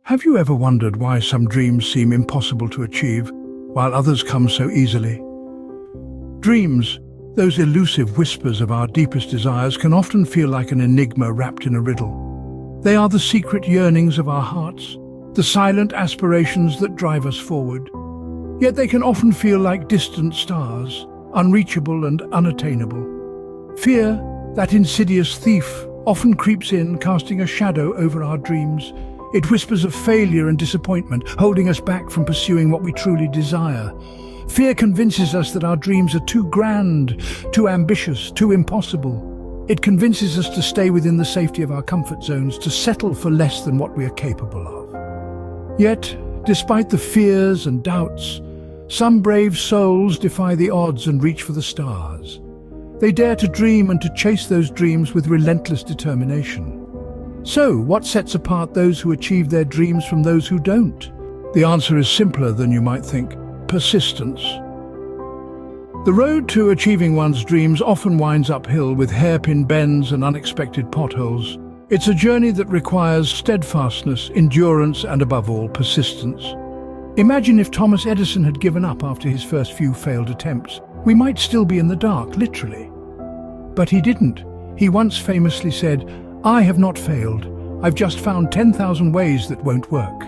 Have you ever wondered why some dreams seem impossible to achieve, while others come so easily? Dreams, those elusive whispers of our deepest desires, can often feel like an enigma wrapped in a riddle. They are the secret yearnings of our hearts, the silent aspirations that drive us forward. Yet they can often feel like distant stars, unreachable and unattainable. Fear, that insidious thief, often creeps in, casting a shadow over our dreams. It whispers of failure and disappointment, holding us back from pursuing what we truly desire. Fear convinces us that our dreams are too grand, too ambitious, too impossible. It convinces us to stay within the safety of our comfort zones, to settle for less than what we are capable of. Yet, despite the fears and doubts, some brave souls defy the odds and reach for the stars. They dare to dream and to chase those dreams with relentless determination. So, what sets apart those who achieve their dreams from those who don't? The answer is simpler than you might think: persistence. The road to achieving one's dreams often winds uphill with hairpin bends and unexpected potholes. It's a journey that requires steadfastness, endurance, and above all, persistence. Imagine if Thomas Edison had given up after his first few failed attempts. We might still be in the dark, literally. But he didn't. He once famously said, "I have not failed. I've just found 10,000 ways that won't work."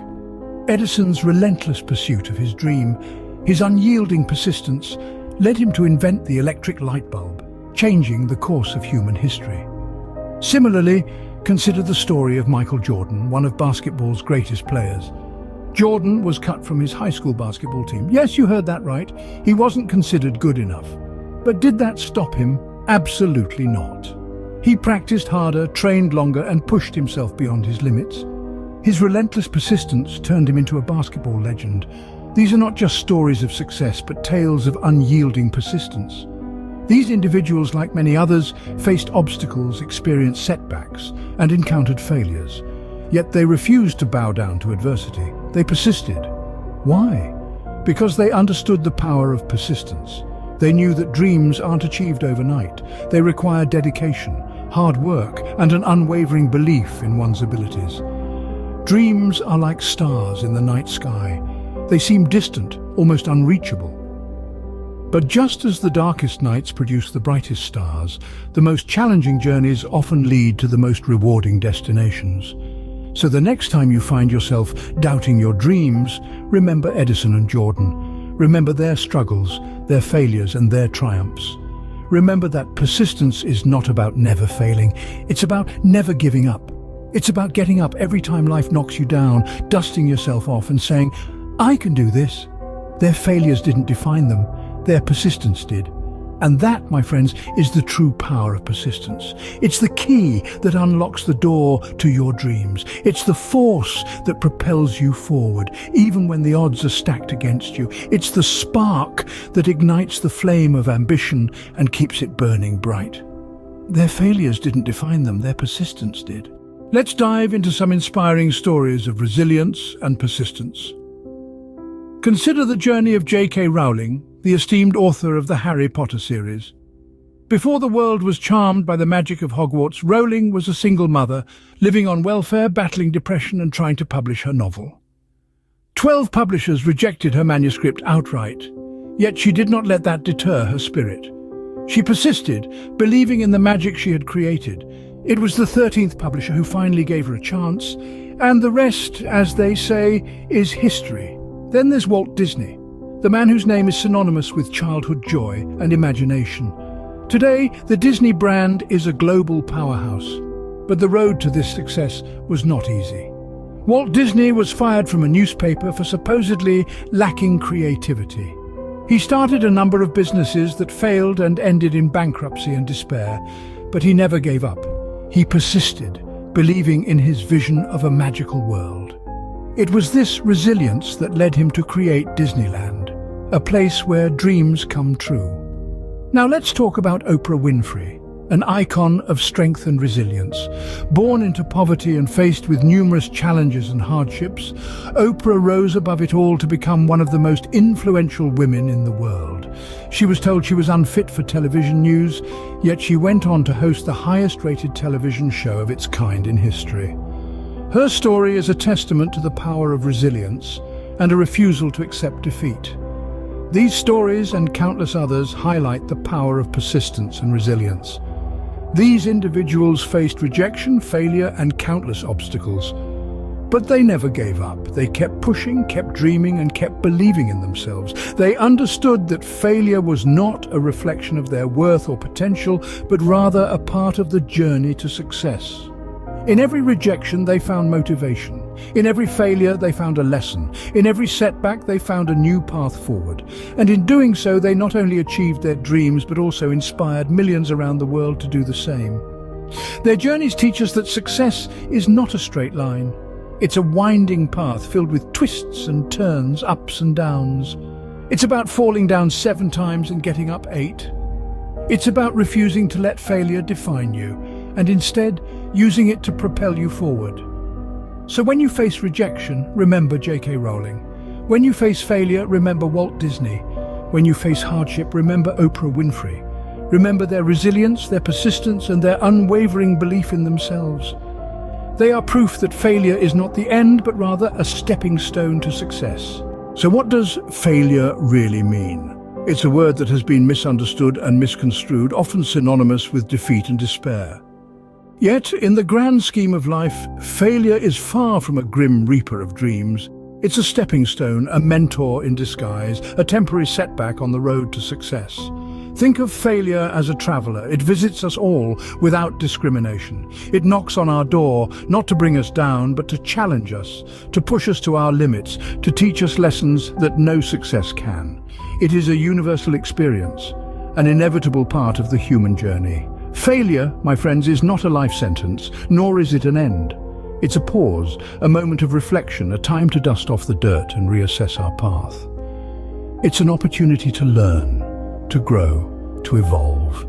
Edison's relentless pursuit of his dream, his unyielding persistence, led him to invent the electric light bulb, changing the course of human history. Similarly, consider the story of Michael Jordan, one of basketball's greatest players. Jordan was cut from his high school basketball team. Yes, you heard that right. He wasn't considered good enough. But did that stop him? Absolutely not. He practiced harder, trained longer, and pushed himself beyond his limits. His relentless persistence turned him into a basketball legend. These are not just stories of success, but tales of unyielding persistence. These individuals, like many others, faced obstacles, experienced setbacks, and encountered failures. Yet they refused to bow down to adversity. They persisted. Why? Because they understood the power of persistence. They knew that dreams aren't achieved overnight. They require dedication, hard work, and an unwavering belief in one's abilities. Dreams are like stars in the night sky. They seem distant, almost unreachable. But just as the darkest nights produce the brightest stars, the most challenging journeys often lead to the most rewarding destinations. So the next time you find yourself doubting your dreams, remember Edison and Jordan. Remember their struggles, their failures, and their triumphs. Remember that persistence is not about never failing. It's about never giving up. It's about getting up every time life knocks you down, dusting yourself off and saying, "I can do this." Their failures didn't define them. Their persistence did. And that, my friends, is the true power of persistence. It's the key that unlocks the door to your dreams. It's the force that propels you forward, even when the odds are stacked against you. It's the spark that ignites the flame of ambition and keeps it burning bright. Their failures didn't define them, their persistence did. Let's dive into some inspiring stories of resilience and persistence. Consider the journey of J.K. Rowling, the esteemed author of the Harry Potter series. Before the world was charmed by the magic of Hogwarts, Rowling was a single mother, living on welfare, battling depression and trying to publish her novel. 12 publishers rejected her manuscript outright, yet she did not let that deter her spirit. She persisted, believing in the magic she had created. It was the 13th publisher who finally gave her a chance, and the rest, as they say, is history. Then there's Walt Disney, the man whose name is synonymous with childhood joy and imagination. Today, the Disney brand is a global powerhouse, but the road to this success was not easy. Walt Disney was fired from a newspaper for supposedly lacking creativity. He started a number of businesses that failed and ended in bankruptcy and despair, but he never gave up. He persisted, believing in his vision of a magical world. It was this resilience that led him to create Disneyland, a place where dreams come true. Now let's talk about Oprah Winfrey, an icon of strength and resilience. Born into poverty and faced with numerous challenges and hardships, Oprah rose above it all to become one of the most influential women in the world. She was told she was unfit for television news, yet she went on to host the highest-rated television show of its kind in history. Her story is a testament to the power of resilience and a refusal to accept defeat. These stories and countless others highlight the power of persistence and resilience. These individuals faced rejection, failure, and countless obstacles. But they never gave up. They kept pushing, kept dreaming, and kept believing in themselves. They understood that failure was not a reflection of their worth or potential, but rather a part of the journey to success. In every rejection, they found motivation. In every failure, they found a lesson. In every setback, they found a new path forward. And in doing so, they not only achieved their dreams, but also inspired millions around the world to do the same. Their journeys teach us that success is not a straight line. It's a winding path filled with twists and turns, ups and downs. It's about falling down 7 times and getting up 8. It's about refusing to let failure define you, and instead using it to propel you forward. So when you face rejection, remember J.K. Rowling. When you face failure, remember Walt Disney. When you face hardship, remember Oprah Winfrey. Remember their resilience, their persistence, and their unwavering belief in themselves. They are proof that failure is not the end, but rather a stepping stone to success. So what does failure really mean? It's a word that has been misunderstood and misconstrued, often synonymous with defeat and despair. Yet, in the grand scheme of life, failure is far from a grim reaper of dreams. It's a stepping stone, a mentor in disguise, a temporary setback on the road to success. Think of failure as a traveler. It visits us all without discrimination. It knocks on our door, not to bring us down, but to challenge us, to push us to our limits, to teach us lessons that no success can. It is a universal experience, an inevitable part of the human journey. Failure, my friends, is not a life sentence, nor is it an end. It's a pause, a moment of reflection, a time to dust off the dirt and reassess our path. It's an opportunity to learn, to grow, to evolve.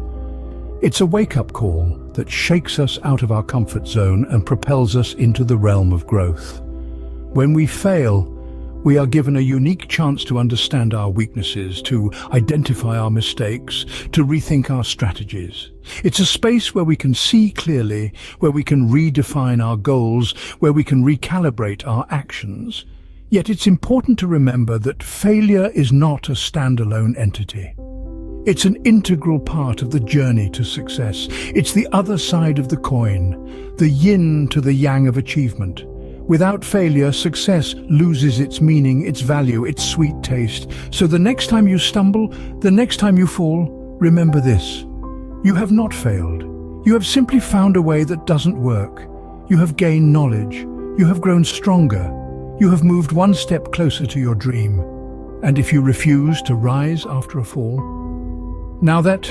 It's a wake-up call that shakes us out of our comfort zone and propels us into the realm of growth. When we fail, we are given a unique chance to understand our weaknesses, to identify our mistakes, to rethink our strategies. It's a space where we can see clearly, where we can redefine our goals, where we can recalibrate our actions. Yet it's important to remember that failure is not a standalone entity. It's an integral part of the journey to success. It's the other side of the coin, the yin to the yang of achievement. Without failure, success loses its meaning, its value, its sweet taste. So the next time you stumble, the next time you fall, remember this. You have not failed. You have simply found a way that doesn't work. You have gained knowledge. You have grown stronger. You have moved one step closer to your dream. And if you refuse to rise after a fall, now that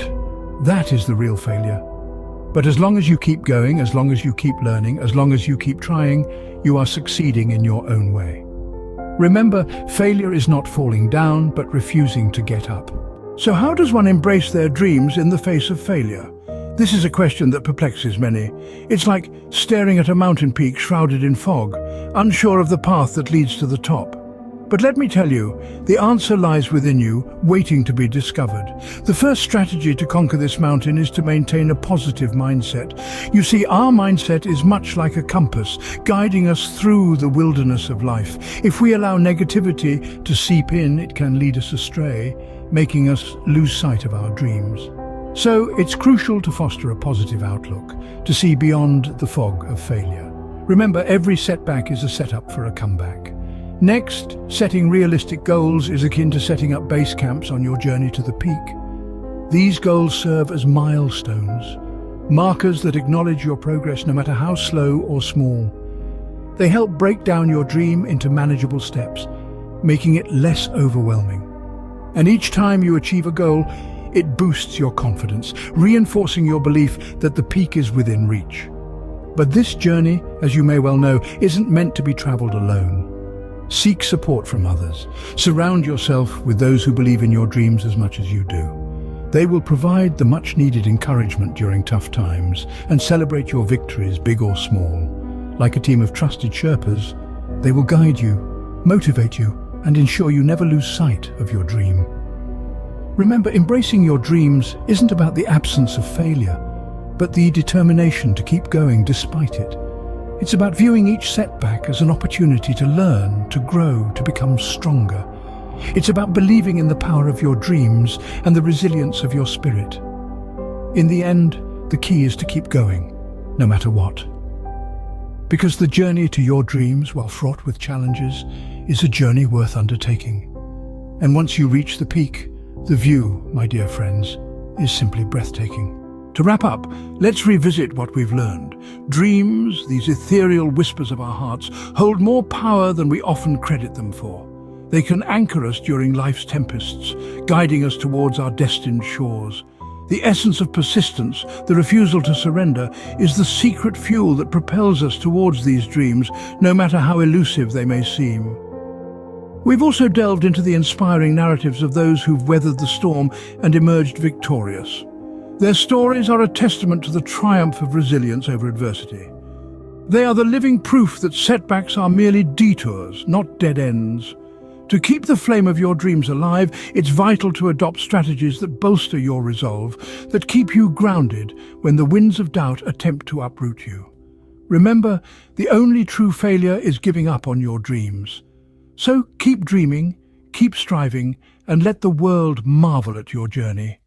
is the real failure. But as long as you keep going, as long as you keep learning, as long as you keep trying, you are succeeding in your own way. Remember, failure is not falling down, but refusing to get up. So how does one embrace their dreams in the face of failure? This is a question that perplexes many. It's like staring at a mountain peak shrouded in fog, unsure of the path that leads to the top. But let me tell you, the answer lies within you, waiting to be discovered. The first strategy to conquer this mountain is to maintain a positive mindset. You see, our mindset is much like a compass, guiding us through the wilderness of life. If we allow negativity to seep in, it can lead us astray, making us lose sight of our dreams. So it's crucial to foster a positive outlook, to see beyond the fog of failure. Remember, every setback is a setup for a comeback. Next, setting realistic goals is akin to setting up base camps on your journey to the peak. These goals serve as milestones, markers that acknowledge your progress no matter how slow or small. They help break down your dream into manageable steps, making it less overwhelming. And each time you achieve a goal, it boosts your confidence, reinforcing your belief that the peak is within reach. But this journey, as you may well know, isn't meant to be traveled alone. Seek support from others. Surround yourself with those who believe in your dreams as much as you do. They will provide the much-needed encouragement during tough times and celebrate your victories, big or small. Like a team of trusted Sherpas, they will guide you, motivate you, and ensure you never lose sight of your dream. Remember, embracing your dreams isn't about the absence of failure, but the determination to keep going despite it. It's about viewing each setback as an opportunity to learn, to grow, to become stronger. It's about believing in the power of your dreams and the resilience of your spirit. In the end, the key is to keep going, no matter what. Because the journey to your dreams, while fraught with challenges, is a journey worth undertaking. And once you reach the peak, the view, my dear friends, is simply breathtaking. To wrap up, let's revisit what we've learned. Dreams, these ethereal whispers of our hearts, hold more power than we often credit them for. They can anchor us during life's tempests, guiding us towards our destined shores. The essence of persistence, the refusal to surrender, is the secret fuel that propels us towards these dreams, no matter how elusive they may seem. We've also delved into the inspiring narratives of those who've weathered the storm and emerged victorious. Their stories are a testament to the triumph of resilience over adversity. They are the living proof that setbacks are merely detours, not dead ends. To keep the flame of your dreams alive, it's vital to adopt strategies that bolster your resolve, that keep you grounded when the winds of doubt attempt to uproot you. Remember, the only true failure is giving up on your dreams. So keep dreaming, keep striving, and let the world marvel at your journey.